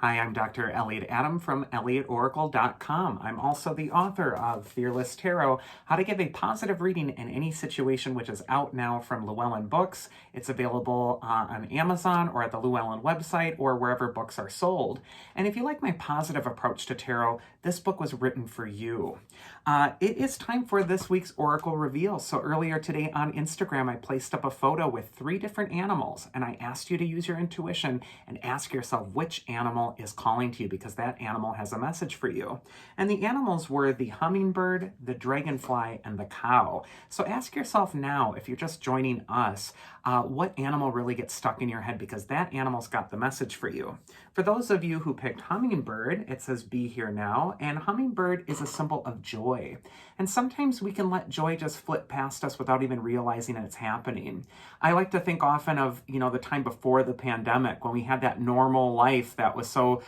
Hi, I'm Dr. Elliot Adam from ElliotOracle.com. I'm also the author of Fearless Tarot, How to Give a Positive Reading in Any Situation, which is out now from Llewellyn Books. It's available on Amazon or at the Llewellyn website or wherever books are sold. And if you like my positive approach to tarot, this book was written for you. It is time for this week's Oracle reveal. So earlier today on Instagram, I placed up a photo with 3 different animals, and I asked you to use your intuition and ask yourself which animal is calling to you, because that animal has a message for you. And the animals were the hummingbird, the dragonfly, and the cow. So ask yourself now, if you're just joining us, what animal really gets stuck in your head, because that animal's got the message for you. For those of you who picked hummingbird, it says be here now, and hummingbird is a symbol of joy. And sometimes we can let joy just flit past us without even realizing it's happening. I like to think often of, the time before the pandemic when we had that normal life that was so,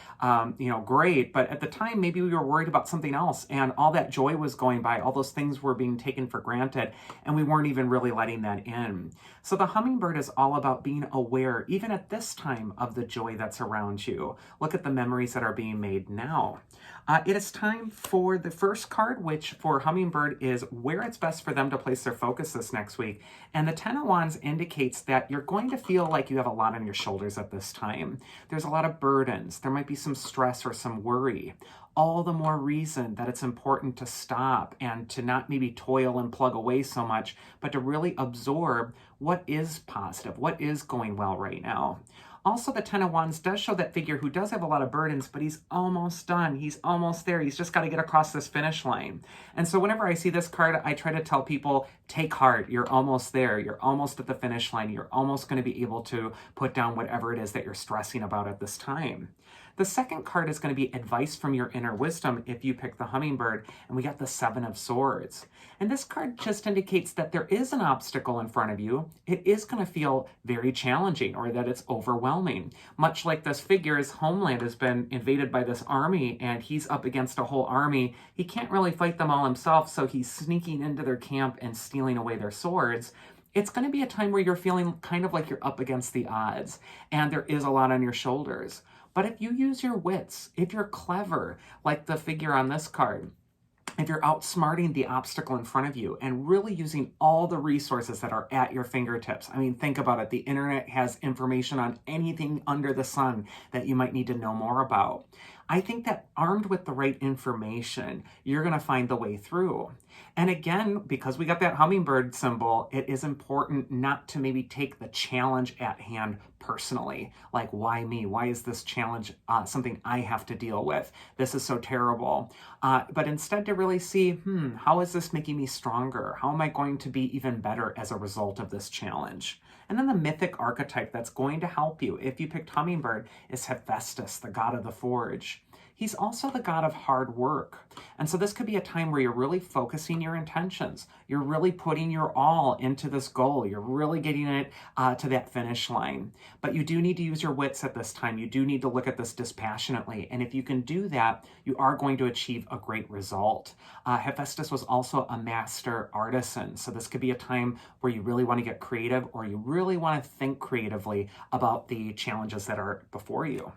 great. But at the time, maybe we were worried about something else, and all that joy was going by. All those things were being taken for granted, and we weren't even really letting that in. So the hummingbird is all about being aware, even at this time, of the joy that's around you. Look at the memories that are being made now. It is time for the first card, which for hummingbird is where it's best for them to place their focus this next week. And the Ten of Wands indicates that you're going to feel like you have a lot on your shoulders at this time. There's a lot of burdens. There might be some stress or some worry. All the more reason that it's important to stop and to not maybe toil and plug away so much, but to really absorb what is positive, what is going well right now. Also, the Ten of Wands does show that figure who does have a lot of burdens, but he's almost done. He's almost there. He's just got to get across this finish line. And so whenever I see this card, I try to tell people, take heart. You're almost there. You're almost at the finish line. You're almost going to be able to put down whatever it is that you're stressing about at this time. The second card is going to be advice from your inner wisdom if you pick the hummingbird, and we got the Seven of Swords. And this card just indicates that there is an obstacle in front of you. It is going to feel very challenging, or that it's overwhelming. Much like this figure's homeland has been invaded by this army, and he's up against a whole army. He can't really fight them all himself, so he's sneaking into their camp and stealing away their swords. It's going to be a time where you're feeling kind of like you're up against the odds, and there is a lot on your shoulders. But if you use your wits, if you're clever, like the figure on this card, if you're outsmarting the obstacle in front of you and really using all the resources that are at your fingertips. I mean, think about it. The internet has information on anything under the sun that you might need to know more about. I think that armed with the right information, you're going to find the way through. And again, because we got that hummingbird symbol, it is important not to maybe take the challenge at hand personally. Like, why me? Why is this challenge something I have to deal with? This is so terrible. But instead to really see, how is this making me stronger? How am I going to be even better as a result of this challenge? And then the mythic archetype that's going to help you, if you picked hummingbird, is Hephaestus, the god of the forge. He's also the god of hard work. And so this could be a time where you're really focusing your intentions. You're really putting your all into this goal. You're really getting it to that finish line. But you do need to use your wits at this time. You do need to look at this dispassionately. And if you can do that, you are going to achieve a great result. Hephaestus was also a master artisan. So this could be a time where you really want to get creative, or you really want to think creatively about the challenges that are before you.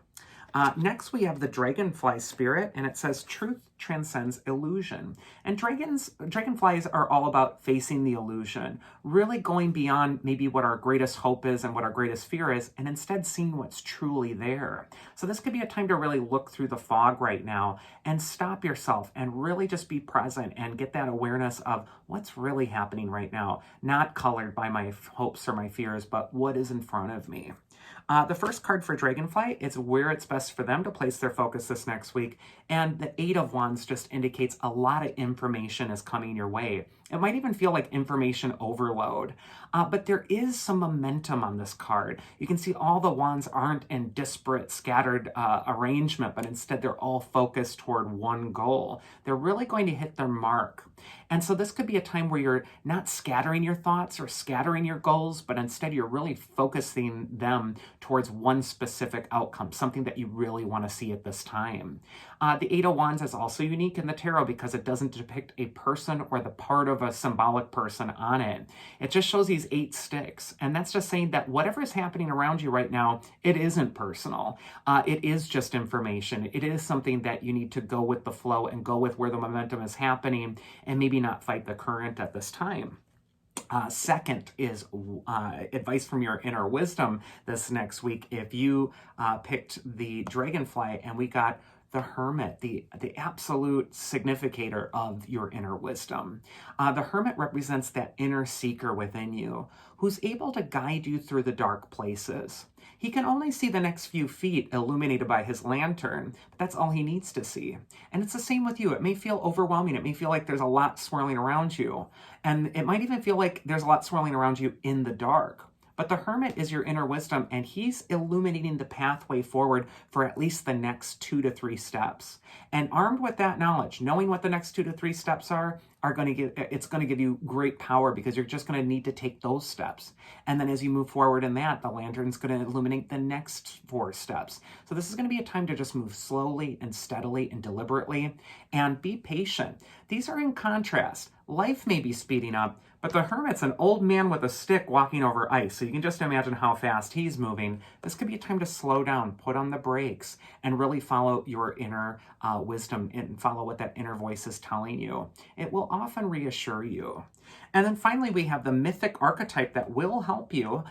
Next, we have the Dragonfly spirit, and it says truth transcends illusion. And dragonflies are all about facing the illusion, really going beyond maybe what our greatest hope is and what our greatest fear is, and instead seeing what's truly there. So this could be a time to really look through the fog right now and stop yourself and really just be present and get that awareness of what's really happening right now, not colored by my hopes or my fears, but what is in front of me. The first card for Dragonfly is where it's best for them to place their focus this next week. And the Eight of Wands just indicates a lot of information is coming your way. It might even feel like information overload. But there is some momentum on this card. You can see all the wands aren't in disparate, scattered arrangement, but instead they're all focused toward one goal. They're really going to hit their mark. And so this could be a time where you're not scattering your thoughts or scattering your goals, but instead you're really focusing them towards one specific outcome, something that you really want to see at this time. The Eight of Wands is also unique in the tarot because it doesn't depict a person or the part of of a symbolic person on it. It just shows these 8 sticks. And that's just saying that whatever is happening around you right now, it isn't personal. It is just information. It is something that you need to go with the flow and go with where the momentum is happening and maybe not fight the current at this time. Second is advice from your inner wisdom this next week. If you picked the Dragonfly and we got the Hermit, the absolute significator of your inner wisdom. The Hermit represents that inner seeker within you who's able to guide you through the dark places. He can only see the next few feet illuminated by his lantern, but that's all he needs to see. And it's the same with you. It may feel overwhelming. It may feel like there's a lot swirling around you. And it might even feel like there's a lot swirling around you in the dark. But the Hermit is your inner wisdom, and he's illuminating the pathway forward for at least the next 2 to 3 steps. And armed with that knowledge, knowing what the next 2 to 3 steps are it's going to give you great power, because you're just going to need to take those steps. And then as you move forward in that, the lantern's going to illuminate the next 4 steps. So this is going to be a time to just move slowly and steadily and deliberately, and be patient. These are in contrast. Life may be speeding up, but the Hermit's an old man with a stick walking over ice, so you can just imagine how fast he's moving. This could be a time to slow down, put on the brakes, and really follow your inner wisdom and follow what that inner voice is telling you. It will often reassure you. And then finally, we have the mythic archetype that will help you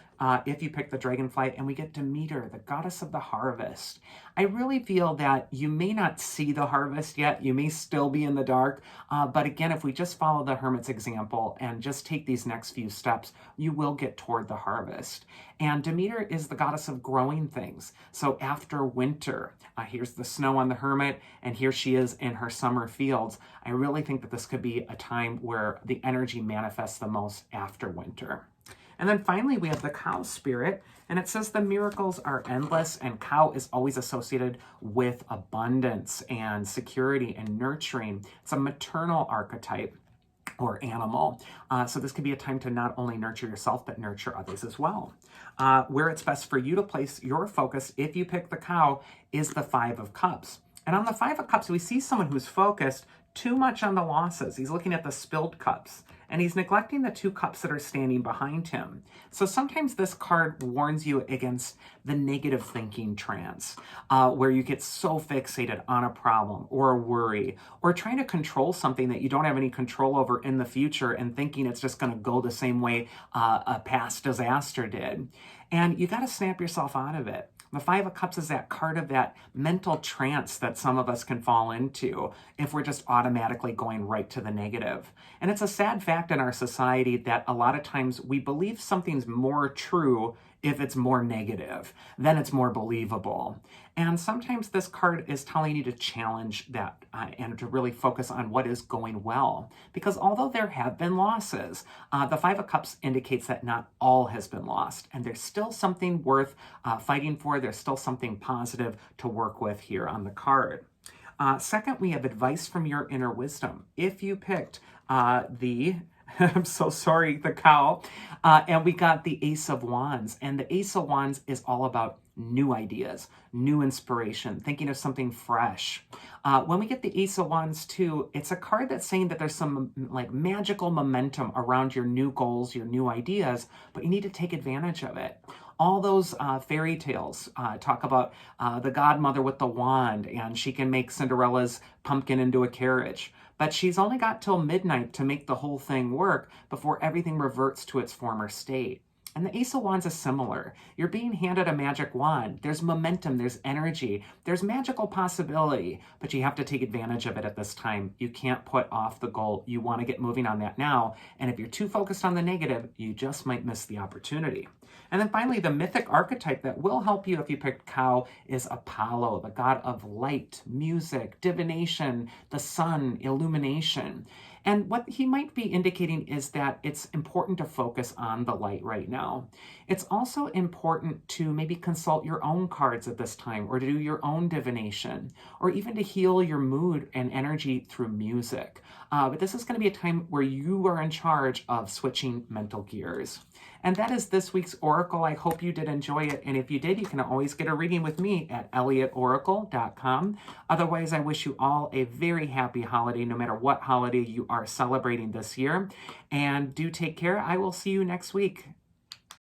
if you pick the Dragonfly, and we get Demeter, the goddess of the harvest. I really feel that you may not see the harvest yet. You may still be in the dark. But again, if we just follow the Hermit's example and just take these next few steps, you will get toward the harvest. And Demeter is the goddess of growing things. So after winter, here's the snow on the Hermit, and here she is in her summer fields. I really think that this could be a time where the energy manifests the most after winter. And then finally, we have the cow spirit, and it says the miracles are endless, and cow is always associated with abundance and security and nurturing. It's a maternal archetype or animal. So this could be a time to not only nurture yourself, but nurture others as well. Where it's best for you to place your focus, if you pick the cow, is the 5 of Cups. And on the 5 of Cups, we see someone who's focused too much on the losses. He's looking at the spilled cups, and he's neglecting the 2 cups that are standing behind him. So sometimes this card warns you against the negative thinking trance, where you get so fixated on a problem or a worry, or trying to control something that you don't have any control over in the future and thinking it's just going to go the same way a past disaster did. And you got to snap yourself out of it. The 5 of Cups is that card of that mental trance that some of us can fall into if we're just automatically going right to the negative. And it's a sad fact in our society that a lot of times we believe something's more true if it's more negative, then it's more believable. And sometimes this card is telling you to challenge that and to really focus on what is going well. Because although there have been losses, the 5 of Cups indicates that not all has been lost. And there's still something worth fighting for. There's still something positive to work with here on the card. Second, we have advice from your inner wisdom. If you picked I'm so sorry, the cow. And we got the Ace of Wands. And the Ace of Wands is all about new ideas, new inspiration, thinking of something fresh. When we get the Ace of Wands too, it's a card that's saying that there's some like magical momentum around your new goals, your new ideas, but you need to take advantage of it. All those fairy tales talk about the godmother with the wand, and she can make Cinderella's pumpkin into a carriage. But she's only got till midnight to make the whole thing work before everything reverts to its former state. And the Ace of Wands is similar. You're being handed a magic wand. There's momentum, there's energy, there's magical possibility, but you have to take advantage of it at this time. You can't put off the goal. You want to get moving on that now. And if you're too focused on the negative, you just might miss the opportunity. And then finally, the mythic archetype that will help you if you picked cow is Apollo, the god of light, music, divination, the sun, illumination. And what he might be indicating is that it's important to focus on the light right now. It's also important to maybe consult your own cards at this time, or to do your own divination, or even to heal your mood and energy through music. But this is going to be a time where you are in charge of switching mental gears. And that is this week's Oracle. I hope you did enjoy it. And if you did, you can always get a reading with me at elliotoracle.com. Otherwise, I wish you all a very happy holiday, no matter what holiday you are celebrating this year. And do take care. I will see you next week.